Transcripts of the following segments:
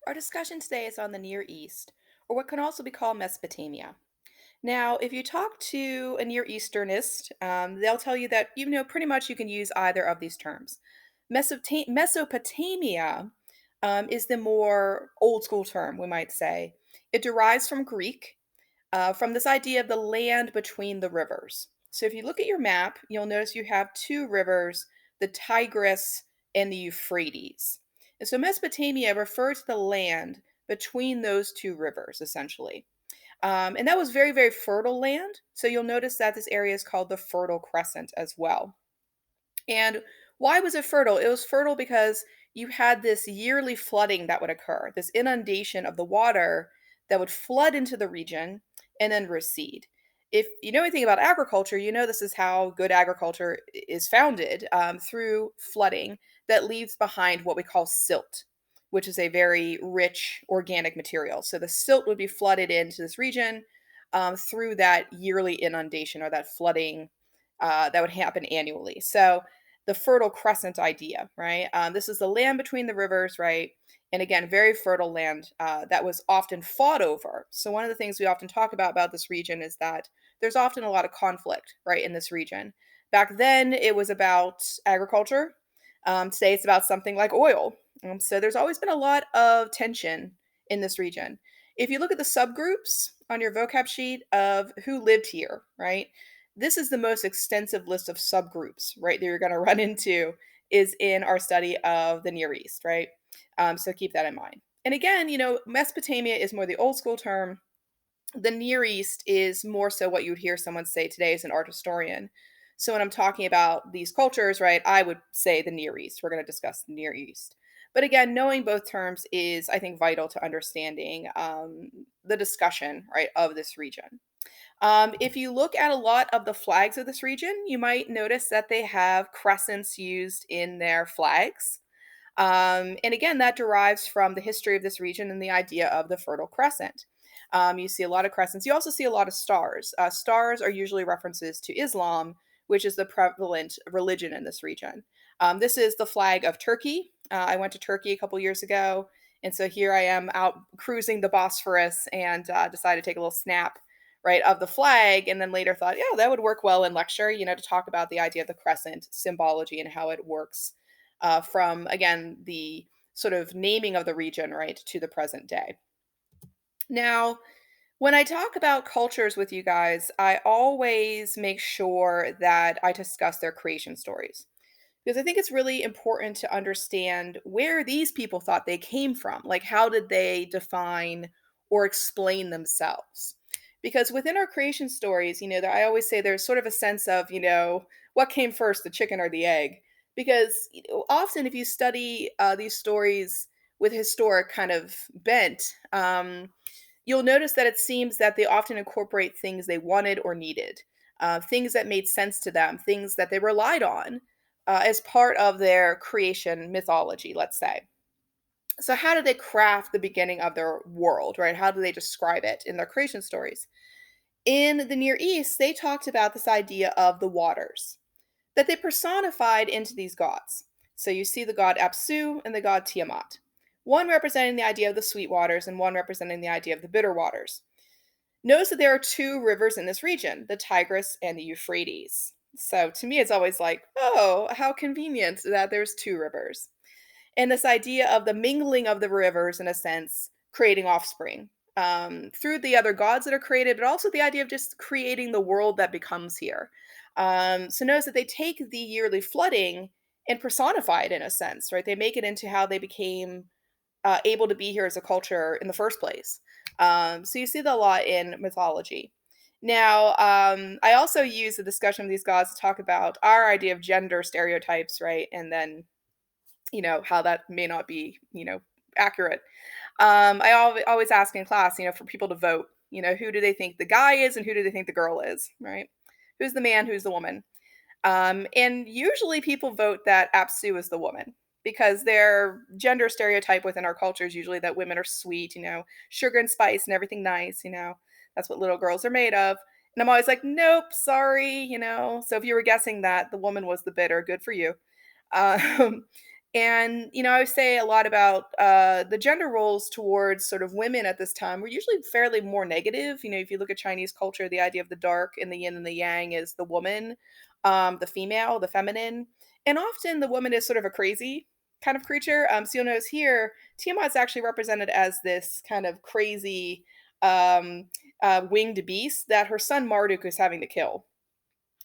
Our discussion today is on the Near East, or what can also be called Mesopotamia. Now, if you talk to a Near Easternist, they'll tell you that pretty much you can use either of these terms. Mesopotamia is the more old school term, we might say. It derives from Greek, from this idea of the land between the rivers. So if you look at your map, you'll notice you have two rivers, the Tigris and the Euphrates. And so Mesopotamia refers to the land between those two rivers, essentially. And that was very, very fertile land. So you'll notice that this area is called the Fertile Crescent as well. And why was it fertile? It was fertile because you had this yearly flooding that would occur, this inundation of the water that would flood into the region and then recede. If you know anything about agriculture, you know this is how good agriculture is founded through flooding that leaves behind what we call silt, which is a very rich organic material. So the silt would be flooded into this region through that yearly inundation or that flooding that would happen annually. So the Fertile Crescent idea, right? This is the land between the rivers, right? And again, very fertile land that was often fought over. So one of the things we often talk about this region is that there's often a lot of conflict, right, in this region. Back then, it was about agriculture. Today, it's about something like oil. So there's always been a lot of tension in this region. If you look at the subgroups on your vocab sheet of who lived here, right? This is the most extensive list of subgroups, right, that you're going to run into is in our study of the Near East, right? So keep that in mind. And again, Mesopotamia is more the old school term. The Near East is more so what you would hear someone say today as an art historian. So when I'm talking about these cultures, right, I would say the Near East. We're going to discuss the Near East. But again, knowing both terms is, I think, vital to understanding the discussion, right, of this region. If you look at a lot of the flags of this region, you might notice that they have crescents used in their flags. And again, that derives from the history of this region and the idea of the Fertile Crescent. You see a lot of crescents. You also see a lot of stars. Stars are usually references to Islam, which is the prevalent religion in this region. This is the flag of Turkey. I went to Turkey a couple years ago, and so here I am out cruising the Bosphorus and decided to take a little snap, right, of the flag, and then later thought, yeah, that would work well in lecture, to talk about the idea of the crescent symbology and how it works from, again, the sort of naming of the region, right, to the present day. Now, when I talk about cultures with you guys, I always make sure that I discuss their creation stories because I think it's really important to understand where these people thought they came from. Like, how did they define or explain themselves? Because within our creation stories, I always say there's sort of a sense of, what came first, the chicken or the egg? Because often, if you study these stories with historic kind of bent, you'll notice that it seems that they often incorporate things they wanted or needed, things that made sense to them, things that they relied on as part of their creation mythology, let's say. So, how do they craft the beginning of their world, right? How do they describe it in their creation stories? In the Near East, they talked about this idea of the waters that they personified into these gods. So, you see the god Apsu and the god Tiamat, one representing the idea of the sweet waters and one representing the idea of the bitter waters. Notice that there are two rivers in this region, the Tigris and the Euphrates. So to me, it's always like, oh, how convenient that there's two rivers. And this idea of the mingling of the rivers, in a sense, creating offspring through the other gods that are created, but also the idea of just creating the world that becomes here. So notice that they take the yearly flooding and personify it in a sense, right? They make it into how they became able to be here as a culture in the first place. So you see that a lot in mythology. Now, I also use the discussion of these gods to talk about our idea of gender stereotypes, right? And then, how that may not be, accurate. I always ask in class, for people to vote, who do they think the guy is and who do they think the girl is, right? Who's the man, who's the woman? And usually people vote that Apsu is the woman because their gender stereotype within our culture is usually that women are sweet, sugar and spice and everything nice, that's what little girls are made of. And I'm always like, nope, sorry. So if you were guessing that the woman was the bitter, good for you. Um, And, I would say a lot about the gender roles towards sort of women at this time were usually fairly more negative. If you look at Chinese culture, the idea of the dark and the yin and the yang is the woman, the female, the feminine. And often the woman is sort of a crazy kind of creature. So you'll notice here, Tiamat is actually represented as this kind of crazy um, winged beast that her son Marduk is having to kill.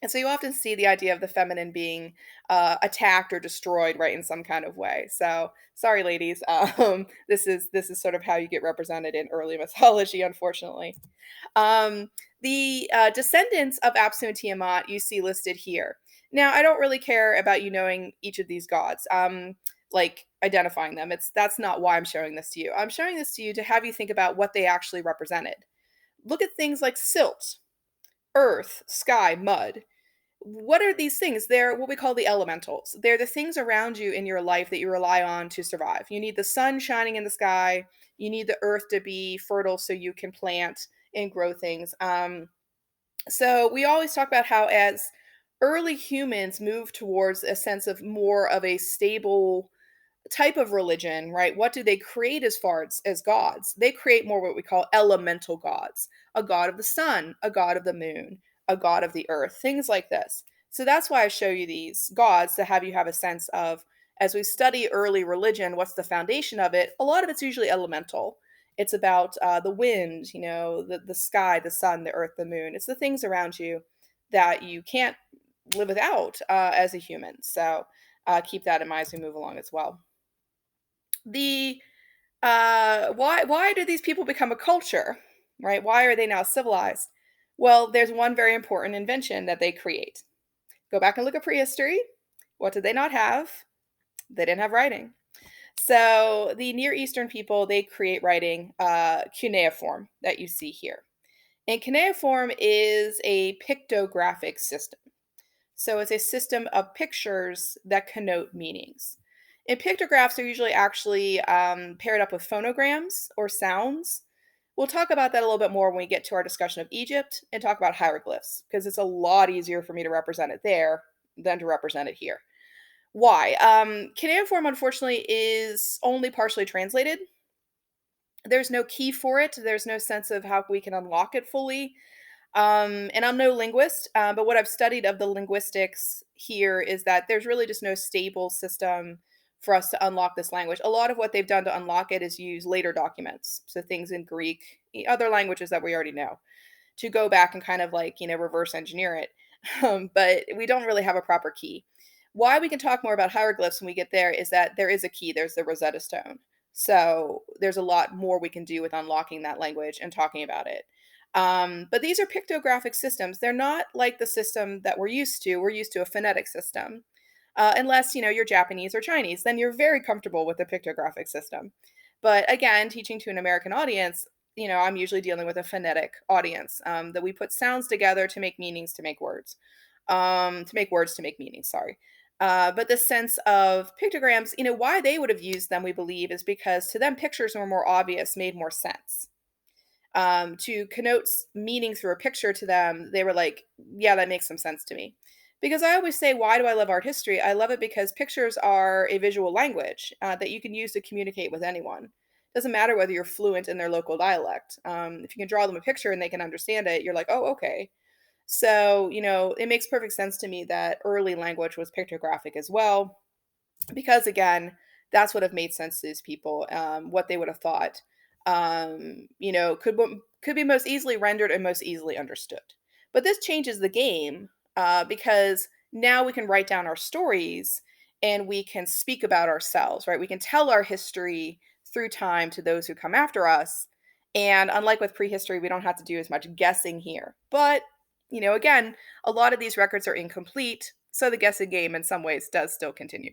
And so you often see the idea of the feminine being attacked or destroyed, right, in some kind of way. So sorry, ladies. This is sort of how you get represented in early mythology, unfortunately. The descendants of Apsu and Tiamat you see listed here. Now, I don't really care about you knowing each of these gods, like identifying them. That's not why I'm showing this to you. I'm showing this to you to have you think about what they actually represented. Look at things like silt, earth, sky, mud. What are these things? They're what we call the elementals. They're the things around you in your life that you rely on to survive. You need the sun shining in the sky. You need the earth to be fertile so you can plant and grow things. So we always talk about how as early humans move towards a sense of more of a stable type of religion, right? What do they create as far as gods? They create more what we call elemental gods, a god of the sun, a god of the moon, a god of the earth, things like this. So that's why I show you these gods to have you have a sense of, as we study early religion, what's the foundation of it? A lot of it's usually elemental. It's about the wind, the sky, the sun, the earth, the moon. It's the things around you that you can't live without as a human. So keep that in mind as we move along as well. The why do these people become a culture, right? Why are they now civilized? Well, there's one very important invention that they create. Go back and look at prehistory. What did they not have? They didn't have writing. So the Near Eastern people, they create writing, cuneiform that you see here. And cuneiform is a pictographic system. So it's a system of pictures that connote meanings. And pictographs are usually actually paired up with phonograms or sounds. We'll talk about that a little bit more when we get to our discussion of Egypt and talk about hieroglyphs, because it's a lot easier for me to represent it there than to represent it here. Why? Cuneiform, unfortunately, is only partially translated. There's no key for it. There's no sense of how we can unlock it fully. And I'm no linguist, but what I've studied of the linguistics here is that there's really just no stable system for us to unlock this language. A lot of what they've done to unlock it is use later documents, so things in Greek, other languages that we already know, to go back and kind of like, reverse engineer it. But we don't really have a proper key. Why we can talk more about hieroglyphs when we get there is that there is a key, there's the Rosetta Stone. So there's a lot more we can do with unlocking that language and talking about it. But these are pictographic systems. They're not like the system that we're used to. We're used to a phonetic system. Unless, you're Japanese or Chinese, then you're very comfortable with a pictographic system. But again, teaching to an American audience, I'm usually dealing with a phonetic audience that we put sounds together to make meanings to make words, to make words to make meanings, sorry. But the sense of pictograms, why they would have used them, we believe, is because to them, pictures were more obvious, made more sense. To connote meaning through a picture to them, they were like, yeah, that makes some sense to me. Because I always say, why do I love art history? I love it because pictures are a visual language that you can use to communicate with anyone. Doesn't matter whether you're fluent in their local dialect. If you can draw them a picture and they can understand it, you're like, oh, okay. So, it makes perfect sense to me that early language was pictographic as well, because again, that's what have made sense to these people, what they would have thought, could be most easily rendered and most easily understood. But this changes the game because now we can write down our stories and we can speak about ourselves, right? We can tell our history through time to those who come after us. And unlike with prehistory, we don't have to do as much guessing here. But, again, a lot of these records are incomplete. So the guessing game in some ways does still continue.